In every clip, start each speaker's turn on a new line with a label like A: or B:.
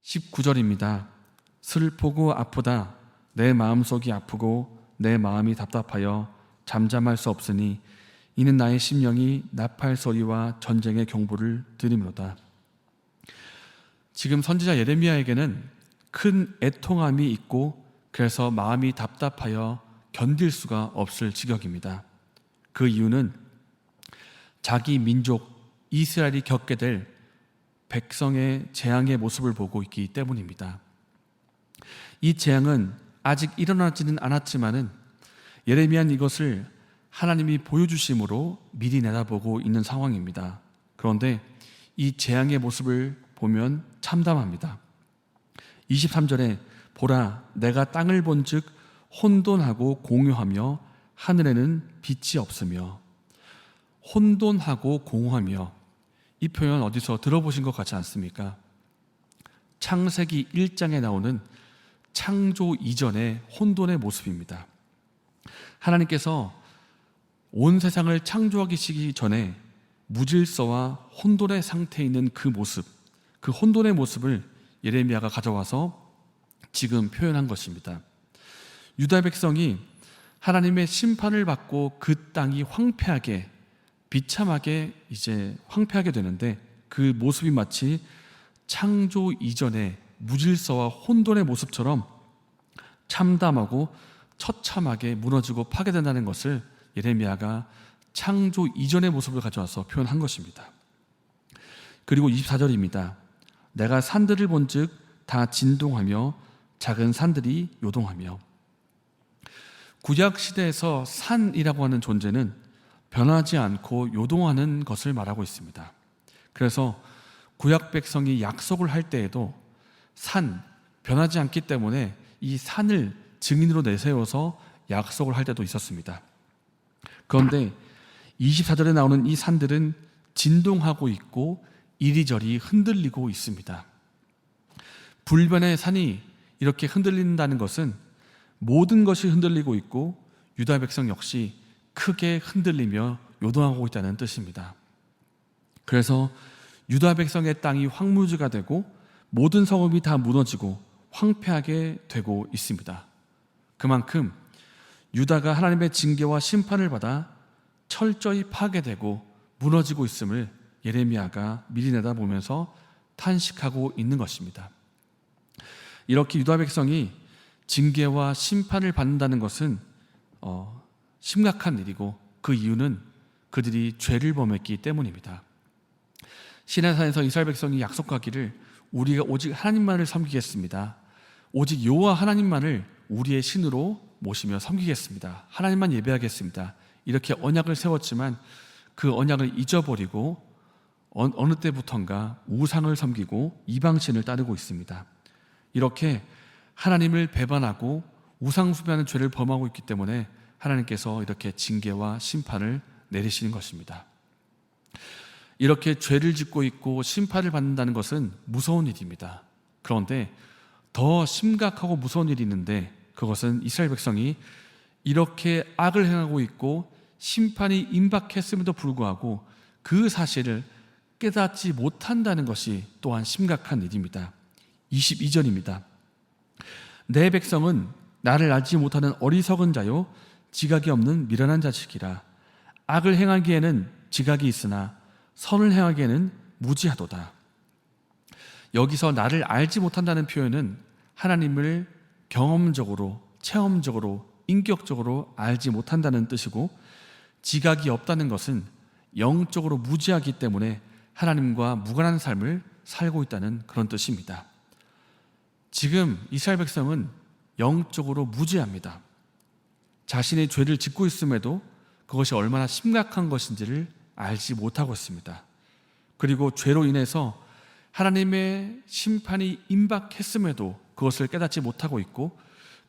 A: 19절입니다. 슬프고 아프다. 내 마음속이 아프고 내 마음이 답답하여 잠잠할 수 없으니 이는 나의 심령이 나팔 소리와 전쟁의 경보를 들음이로다. 지금 선지자 예레미야에게는 큰 애통함이 있고 그래서 마음이 답답하여 견딜 수가 없을 지경입니다. 그 이유는 자기 민족 이스라엘이 겪게 될 백성의 재앙의 모습을 보고 있기 때문입니다. 이 재앙은 아직 일어나지는 않았지만은 예레미야는 이것을 하나님이 보여주심으로 미리 내다보고 있는 상황입니다. 그런데 이 재앙의 모습을 보면 참담합니다. 23절에 보라 내가 땅을 본즉 혼돈하고 공허하며 하늘에는 빛이 없으며, 혼돈하고 공허하며, 이 표현 어디서 들어보신 것 같지 않습니까? 창세기 1장에 나오는 창조 이전의 혼돈의 모습입니다. 하나님께서 온 세상을 창조하기 전에 무질서와 혼돈의 상태에 있는 그 모습, 그 혼돈의 모습을 예레미야가 가져와서 지금 표현한 것입니다. 유다 백성이 하나님의 심판을 받고 그 땅이 황폐하게, 비참하게 이제 황폐하게 되는데 그 모습이 마치 창조 이전의 무질서와 혼돈의 모습처럼 참담하고 처참하게 무너지고 파괴된다는 것을 예레미야가 창조 이전의 모습을 가져와서 표현한 것입니다. 그리고 24절입니다. 내가 산들을 본즉 다 진동하며 작은 산들이 요동하며. 구약 시대에서 산이라고 하는 존재는 변하지 않고 요동하는 것을 말하고 있습니다. 그래서 구약 백성이 약속을 할 때에도 산, 변하지 않기 때문에 이 산을 증인으로 내세워서 약속을 할 때도 있었습니다. 그런데 24절에 나오는 이 산들은 진동하고 있고 이리저리 흔들리고 있습니다. 불변의 산이 이렇게 흔들린다는 것은 모든 것이 흔들리고 있고 유다 백성 역시 크게 흔들리며 요동하고 있다는 뜻입니다. 그래서 유다 백성의 땅이 황무지가 되고 모든 성읍이 다 무너지고 황폐하게 되고 있습니다. 그만큼 유다가 하나님의 징계와 심판을 받아 철저히 파괴되고 무너지고 있음을 예레미야가 미리 내다보면서 탄식하고 있는 것입니다. 이렇게 유다 백성이 징계와 심판을 받는다는 것은 심각한 일이고 그 이유는 그들이 죄를 범했기 때문입니다. 시내산에서 이스라엘 백성이 약속하기를 우리가 오직 하나님만을 섬기겠습니다. 오직 여호와 하나님만을 우리의 신으로 모시며 섬기겠습니다. 하나님만 예배하겠습니다. 이렇게 언약을 세웠지만 그 언약을 잊어버리고 어느 때부턴가 우상을 섬기고 이방신을 따르고 있습니다. 이렇게 하나님을 배반하고 우상 숭배하는 죄를 범하고 있기 때문에 하나님께서 이렇게 징계와 심판을 내리시는 것입니다. 이렇게 죄를 짓고 있고 심판을 받는다는 것은 무서운 일입니다. 그런데 더 심각하고 무서운 일이 있는데 그것은 이스라엘 백성이 이렇게 악을 행하고 있고 심판이 임박했음에도 불구하고 그 사실을 깨닫지 못한다는 것이 또한 심각한 일입니다. 22절입니다. 내 백성은 나를 알지 못하는 어리석은 자요 지각이 없는 미련한 자식이라. 악을 행하기에는 지각이 있으나 선을 행하기에는 무지하도다. 여기서 나를 알지 못한다는 표현은 하나님을 경험적으로, 체험적으로, 인격적으로 알지 못한다는 뜻이고, 지각이 없다는 것은 영적으로 무지하기 때문에 하나님과 무관한 삶을 살고 있다는 그런 뜻입니다. 지금 이스라엘 백성은 영적으로 무지합니다. 자신의 죄를 짓고 있음에도 그것이 얼마나 심각한 것인지를 알지 못하고 있습니다. 그리고 죄로 인해서 하나님의 심판이 임박했음에도 그것을 깨닫지 못하고 있고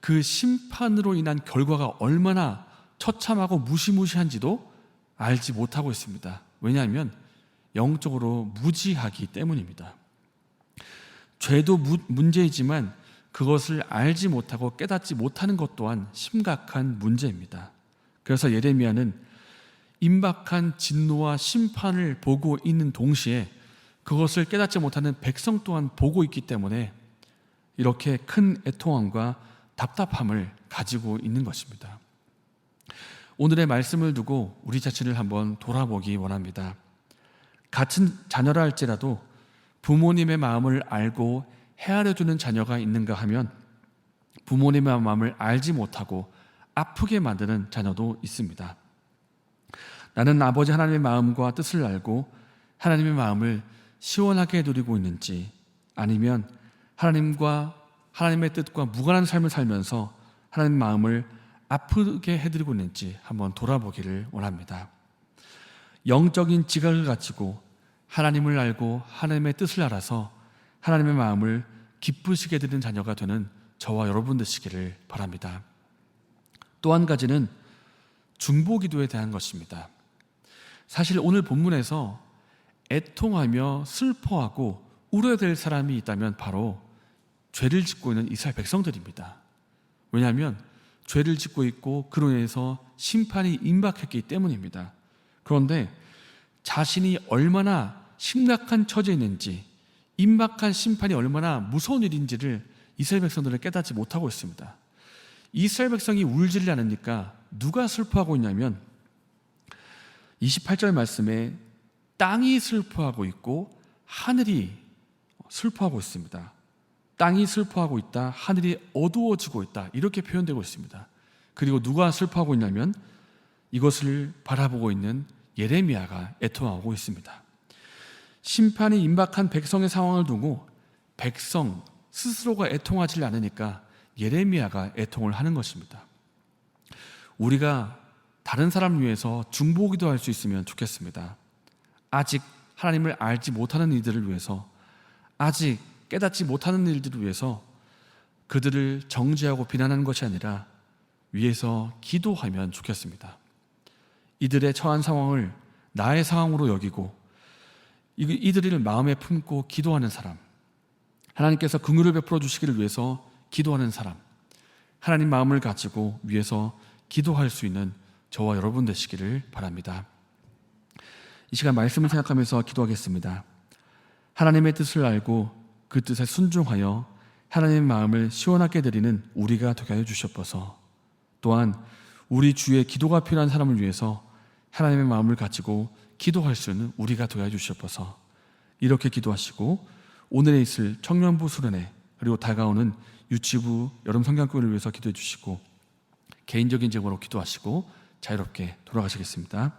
A: 그 심판으로 인한 결과가 얼마나 처참하고 무시무시한지도 알지 못하고 있습니다. 왜냐하면 영적으로 무지하기 때문입니다. 죄도 문제이지만 그것을 알지 못하고 깨닫지 못하는 것 또한 심각한 문제입니다. 그래서 예레미야는 임박한 진노와 심판을 보고 있는 동시에 그것을 깨닫지 못하는 백성 또한 보고 있기 때문에 이렇게 큰 애통함과 답답함을 가지고 있는 것입니다. 오늘의 말씀을 두고 우리 자신을 한번 돌아보기 원합니다. 같은 자녀라 할지라도 부모님의 마음을 알고 헤아려주는 자녀가 있는가 하면 부모님의 마음을 알지 못하고 아프게 만드는 자녀도 있습니다. 나는 아버지 하나님의 마음과 뜻을 알고 하나님의 마음을 시원하게 해드리고 있는지, 아니면 하나님과 하나님의 뜻과 무관한 삶을 살면서 하나님의 마음을 아프게 해드리고 있는지 한번 돌아보기를 원합니다. 영적인 지각을 가지고 하나님을 알고 하나님의 뜻을 알아서 하나님의 마음을 기쁘시게 해드리는 자녀가 되는 저와 여러분 되시기를 바랍니다. 또 한 가지는 중보기도에 대한 것입니다. 사실 오늘 본문에서 애통하며 슬퍼하고 울어야 될 사람이 있다면 바로 죄를 짓고 있는 이스라엘 백성들입니다. 왜냐하면 죄를 짓고 있고 그로 인해서 심판이 임박했기 때문입니다. 그런데 자신이 얼마나 심각한 처지에 있는지, 임박한 심판이 얼마나 무서운 일인지를 이스라엘 백성들은 깨닫지 못하고 있습니다. 이스라엘 백성이 울지를 않으니까 누가 슬퍼하고 있냐면 28절 말씀에 땅이 슬퍼하고 있고 하늘이 슬퍼하고 있습니다. 땅이 슬퍼하고 있다, 하늘이 어두워지고 있다, 이렇게 표현되고 있습니다. 그리고 누가 슬퍼하고 있냐면 이것을 바라보고 있는 예레미야가 애통하고 있습니다. 심판이 임박한 백성의 상황을 두고 백성 스스로가 애통하지 않으니까 예레미야가 애통을 하는 것입니다. 우리가 다른 사람을 위해서 중보기도 할 수 있으면 좋겠습니다. 아직 하나님을 알지 못하는 이들을 위해서, 아직 깨닫지 못하는 일들을 위해서 그들을 정죄하고 비난하는 것이 아니라 위해서 기도하면 좋겠습니다. 이들의 처한 상황을 나의 상황으로 여기고 이들을 마음에 품고 기도하는 사람, 하나님께서 긍휼을 베풀어 주시기를 위해서 기도하는 사람, 하나님 마음을 가지고 위해서 기도할 수 있는 저와 여러분 되시기를 바랍니다. 이 시간 말씀을 생각하면서 기도하겠습니다. 하나님의 뜻을 알고 그 뜻에 순종하여 하나님의 마음을 시원하게 드리는 우리가 되게 하여 주시옵소서. 또한 우리 주의 기도가 필요한 사람을 위해서 하나님의 마음을 가지고 기도할 수 있는 우리가 되게 하여 주시옵소서. 이렇게 기도하시고 오늘에 있을 청년부 수련회 그리고 다가오는 유치부 여름 성경교회를 위해서 기도해 주시고 개인적인 제목으로 기도하시고 자유롭게 돌아가시겠습니다.